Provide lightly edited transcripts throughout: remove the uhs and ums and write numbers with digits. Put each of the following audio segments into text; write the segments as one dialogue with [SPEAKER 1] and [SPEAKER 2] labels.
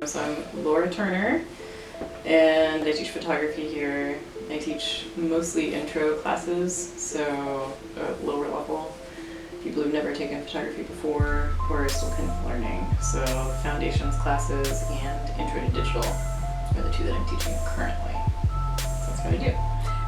[SPEAKER 1] So I'm Laura Turner, and I teach photography here. I teach mostly intro classes, so lower level, people who've never taken photography before or are still kind of learning. So foundations classes and intro to digital are the two that I'm teaching currently. So that's what I do.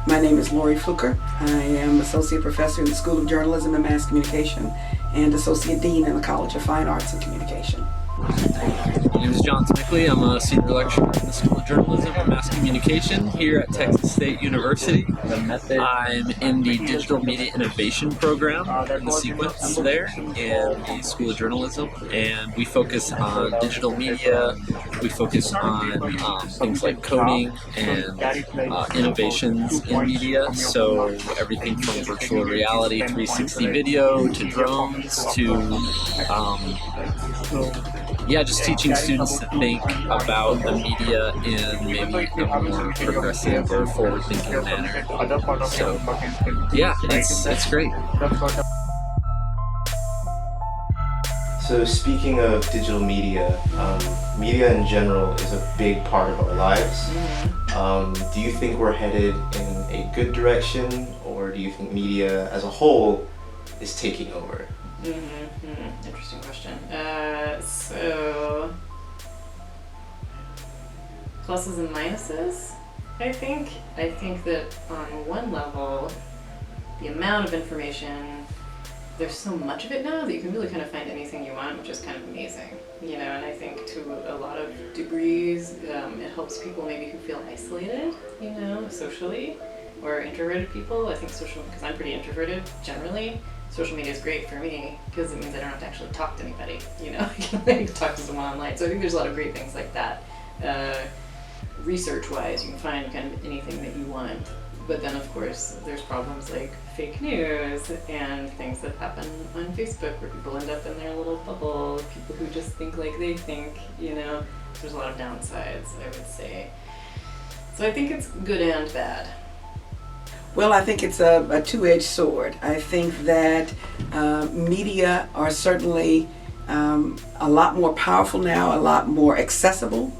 [SPEAKER 2] My name is Lori Fluker. I am Associate Professor in the School of Journalism and Mass Communication and Associate Dean in the College of Fine Arts and Communication.
[SPEAKER 3] My name is John Smickley. I'm a senior lecturer in the School of Journalism and Mass Communication here at Texas State University. I'm in the Digital Media Innovation program in the sequence there in the School of Journalism, and we focus on digital media. We focus on things like coding and innovations in media, so everything from virtual reality, 360 video, to drones, to just teaching students to think about the media in maybe a more progressive or forward-thinking manner. So, yeah, it's great.
[SPEAKER 4] So speaking of digital media, media in general is a big part of our lives. Do you think we're headed in a good direction, or do you think media as a whole is taking over?
[SPEAKER 1] Interesting question. So pluses and minuses, I think. I think that on one level, the amount of information, there's so much of it now that you can really kind of find anything you want, which is kind of amazing, and I think to a lot of degrees, it helps people maybe who feel isolated, socially, or introverted people. I think because I'm pretty introverted generally, social media is great for me because it means I don't have to actually talk to anybody, I can talk to someone online. So I think there's a lot of great things like that. Research-wise, you can find kind of anything that you want. But then, of course, there's problems like fake news and things that happen on Facebook where people end up in their little bubble, people who just think like they think, There's a lot of downsides, I would say. So I think it's good and bad.
[SPEAKER 2] Well, I think it's a two-edged sword. I think that media are certainly a lot more powerful now, a lot more accessible.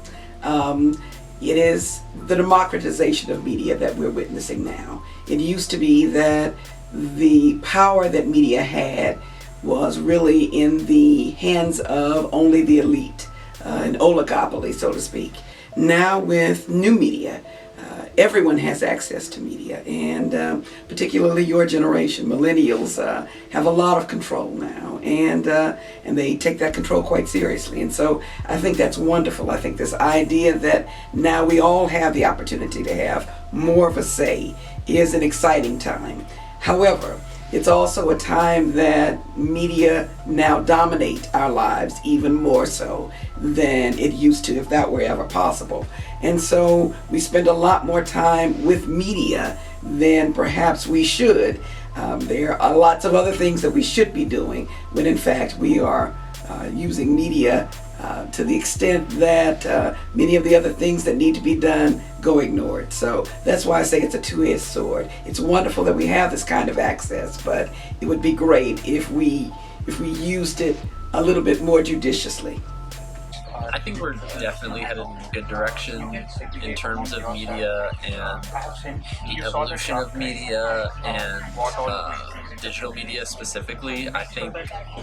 [SPEAKER 2] It is the democratization of media that we're witnessing now. It used to be that the power that media had was really in the hands of only the elite, an oligopoly, so to speak. Now with new media, everyone has access to media, and particularly your generation, millennials, have a lot of control now, and they take that control quite seriously. And so I think that's wonderful. I think this idea that now we all have the opportunity to have more of a say is an exciting time. However, it's also a time that media now dominate our lives even more so than it used to, if that were ever possible. And so we spend a lot more time with media than perhaps we should. There are lots of other things that we should be doing when in fact we are using media to the extent that many of the other things that need to be done go ignored. So that's why I say it's a two-edged sword. It's wonderful that we have this kind of access, but it would be great if we used it a little bit more judiciously.
[SPEAKER 3] I think we're definitely headed in a good direction in terms of media and the evolution of media and digital media specifically. I think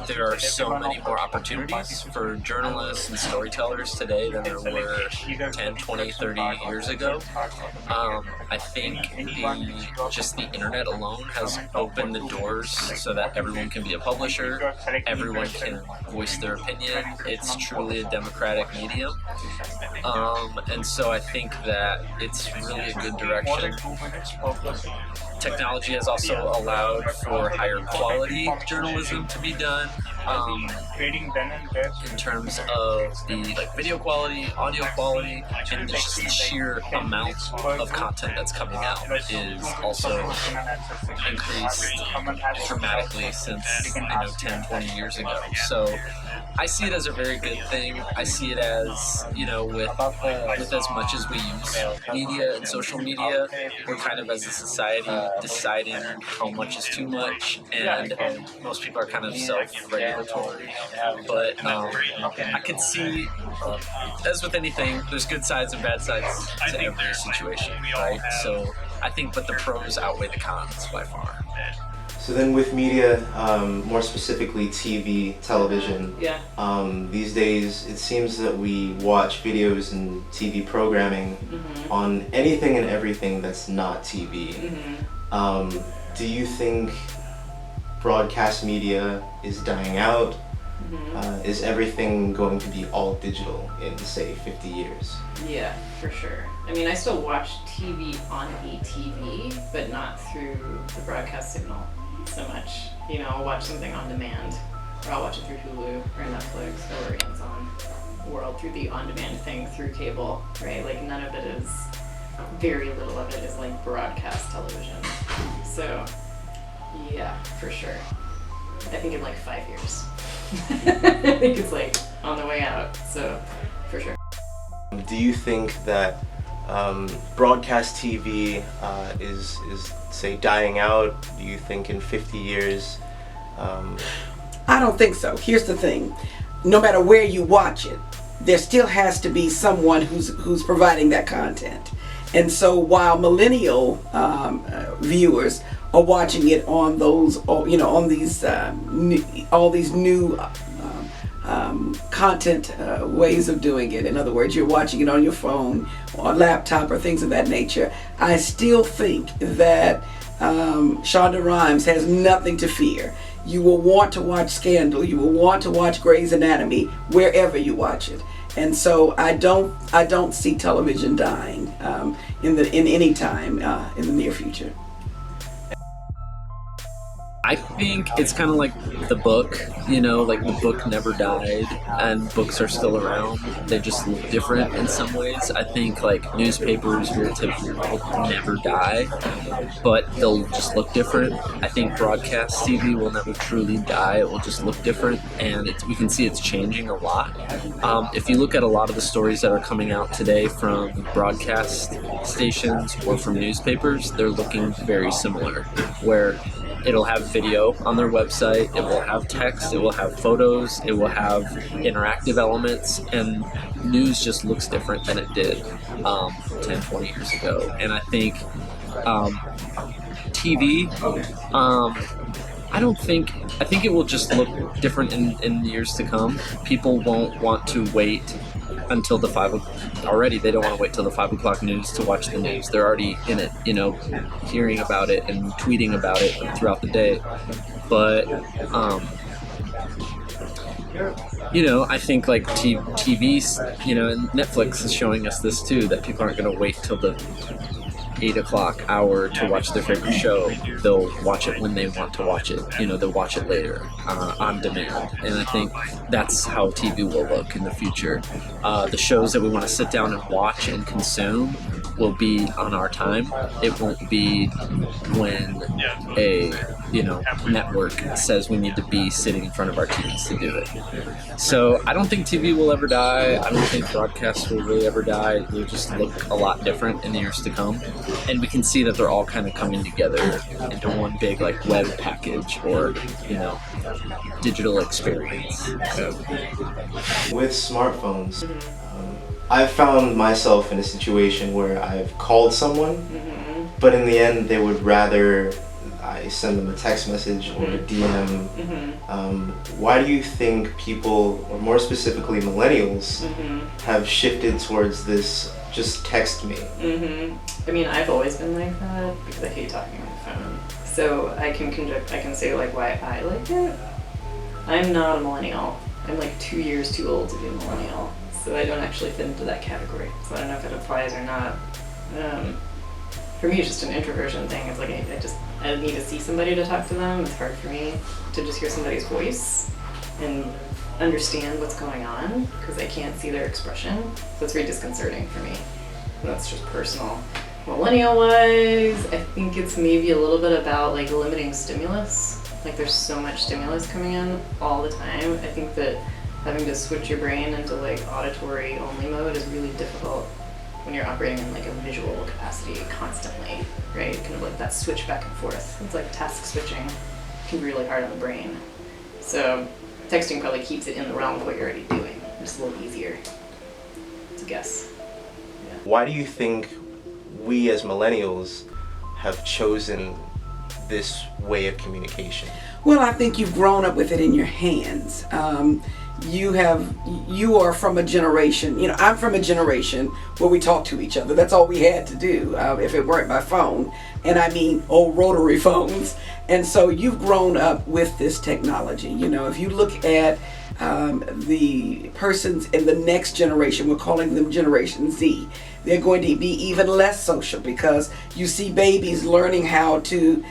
[SPEAKER 3] there are so many more opportunities for journalists and storytellers today than there were 10, 20, 30 years ago. I think the internet alone has opened the doors so that everyone can be a publisher, everyone can voice their opinion. It's truly a democratic medium, and so I think that it's really a good direction. Technology has also allowed for higher quality journalism to be done, in terms of the video quality, audio quality, and just the sheer amount of content that's coming out is also increased dramatically since 10, 20 years ago. So I see it as a very good thing. I see it as, with as much as we use media and social media, we're kind of as a society deciding how much is too much, and most people are kind of self-regulatory. But I could see, as with anything, there's good sides and bad sides to every situation, right? So I think, but the pros outweigh the cons by far.
[SPEAKER 4] So then with media, more specifically TV, television,
[SPEAKER 1] Yeah.
[SPEAKER 4] these days it seems that we watch videos and TV programming on anything and everything that's not TV. Do you think broadcast media is dying out? Is everything going to be all digital in, say, 50 years?
[SPEAKER 1] Yeah, for sure. I mean, I still watch TV on a TV, but not through the broadcast signal so much. You know, I'll watch something on demand, or I'll watch it through Hulu or Netflix or Amazon World through the on-demand thing through cable, right? Like none of it is, very little of it is like broadcast television. So, yeah, for sure. I think in like 5 years. I think it's like on the way out, so for sure.
[SPEAKER 4] Do you think that broadcast TV is say dying out? Do you think in 50 years?
[SPEAKER 2] I don't think so. Here's the thing: no matter where you watch it, there still has to be someone who's providing that content. And so while millennial viewers are watching it on those, on these all these new content ways of doing it. In other words, you're watching it on your phone or laptop or things of that nature. I still think that Shonda Rhimes has nothing to fear. You will want to watch Scandal. You will want to watch Grey's Anatomy wherever you watch it. And so I don't see television dying in any time in the near future.
[SPEAKER 3] I think it's kind of like the book, like the book never died, and books are still around. They just look different in some ways. I think like newspapers will typically never die, but they'll just look different. I think broadcast TV will never truly die. It will just look different, and we can see it's changing a lot. If you look at a lot of the stories that are coming out today from broadcast stations or from newspapers, they're looking very similar, where it'll have video on their website, it will have text, it will have photos, it will have interactive elements, and news just looks different than it did 10, 20 years ago. And I think TV, I think it will just look different in years to come. People won't want to wait until the already they don't want to wait till the 5 o'clock news to watch the news. They're already in it, hearing about it and tweeting about it throughout the day. But I think like TV, and Netflix is showing us this too, that people aren't going to wait till the 8 o'clock hour to watch their favorite show. They'll watch it when they want to watch it. They'll watch it later on demand. And I think that's how TV will look in the future. The shows that we want to sit down and watch and consume will be on our time. It won't be when a network says we need to be sitting in front of our TVs to do it. So I don't think TV will ever die. I don't think broadcast will really ever die. It will just look a lot different in the years to come. And we can see that they're all kind of coming together into one big like web package or digital experience. So.
[SPEAKER 4] With smartphones, I've found myself in a situation where I've called someone, but in the end they would rather I send them a text message or a DM. Why do you think people, or more specifically millennials, have shifted towards this just text me?
[SPEAKER 1] I mean, I've always been like that because I hate talking on the phone. So I can say like why I like it. I'm not a millennial. I'm like 2 years too old to be a millennial. So I don't actually fit into that category. So I don't know if it applies or not. For me, it's just an introversion thing. It's like I need to see somebody to talk to them. It's hard for me to just hear somebody's voice and understand what's going on because I can't see their expression. So it's very disconcerting for me. And that's just personal. Millennial-wise, I think it's maybe a little bit about like limiting stimulus. Like there's so much stimulus coming in all the time. I think that having to switch your brain into like auditory only mode is really difficult when you're operating in like a visual capacity constantly, right? Kind of like that switch back and forth. It's like task switching can be really hard on the brain. So texting probably keeps it in the realm of what you're already doing. Just a little easier to guess. Yeah.
[SPEAKER 4] Why do you think we as millennials have chosen this way of communication?
[SPEAKER 2] Well, I think you've grown up with it in your hands. You are from a generation, I'm from a generation where we talk to each other. That's all we had to do if it weren't by phone. And I mean old rotary phones. And so you've grown up with this technology. If you look at the persons in the next generation, we're calling them Generation Z, they're going to be even less social because you see babies learning how to,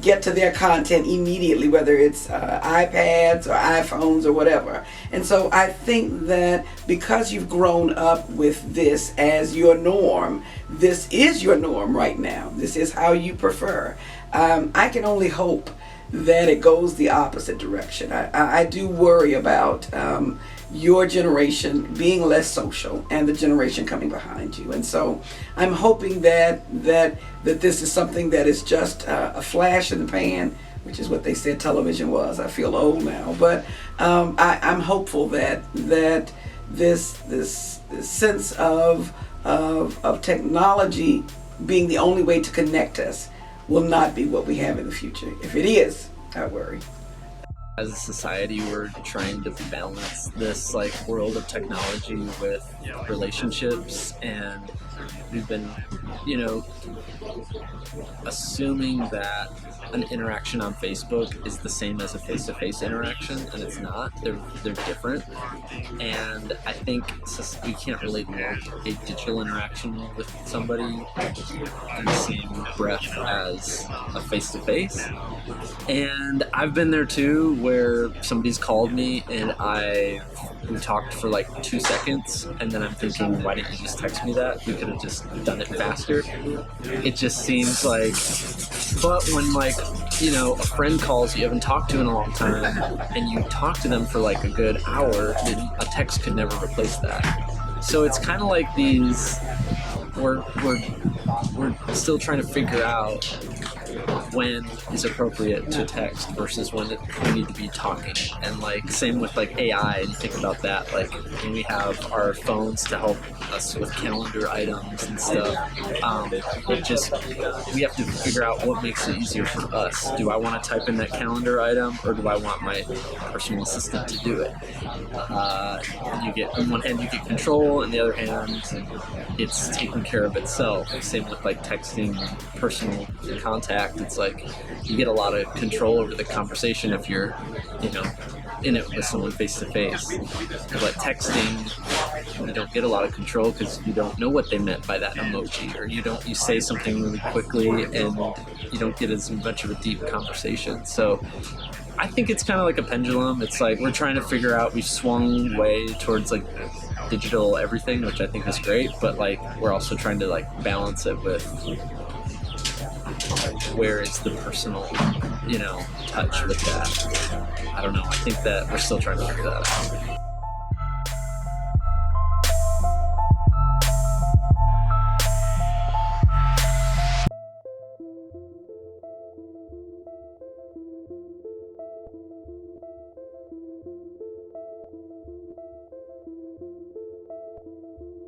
[SPEAKER 2] get to their content immediately, whether it's iPads or iPhones or whatever. And so I think that because you've grown up with this as your norm, this is your norm right now. This is how you prefer. I can only hope that it goes the opposite direction. I do worry about your generation being less social and the generation coming behind you. And so I'm hoping that this is something that is just a flash in the pan, which is what they said television was. I feel old now, but I'm hopeful that this sense of technology being the only way to connect us will not be what we have in the future. If it is, I worry.
[SPEAKER 3] As a society, we're trying to balance this like world of technology with relationships, and we've been, assuming that an interaction on Facebook is the same as a face-to-face interaction, and it's not. They're different, and I think we can't really lump a digital interaction with somebody in the same breath as a face-to-face. And I've been there too, where somebody's called me and we talked for like 2 seconds, and then I'm thinking, why didn't you just text me that? We could have just done it faster. It just seems like, but when a friend calls you haven't talked to in a long time, and you talk to them for like a good hour, then a text could never replace that. So it's kind of like we're still trying to figure out when is appropriate to text versus when we need to be talking. And like same with like AI, and you think about that, like when we have our phones to help us with calendar items and stuff, we have to figure out what makes it easier for us. Do I want to type in that calendar item, or do I want my personal assistant to do it? On one hand you get control, and the other hand it's taking care of itself. Same with like texting, personal contact. It's like you get a lot of control over the conversation if you're, in it with someone face to face. But texting, you don't get a lot of control because you don't know what they meant by that emoji, or you say something really quickly and you don't get as much of a deep conversation. So I think it's kind of like a pendulum. It's like we're trying to figure out, we've swung way towards like digital everything, which I think is great, but like we're also trying to like balance it with where is the personal, touch with that. I don't know. I think that we're still trying to figure that out.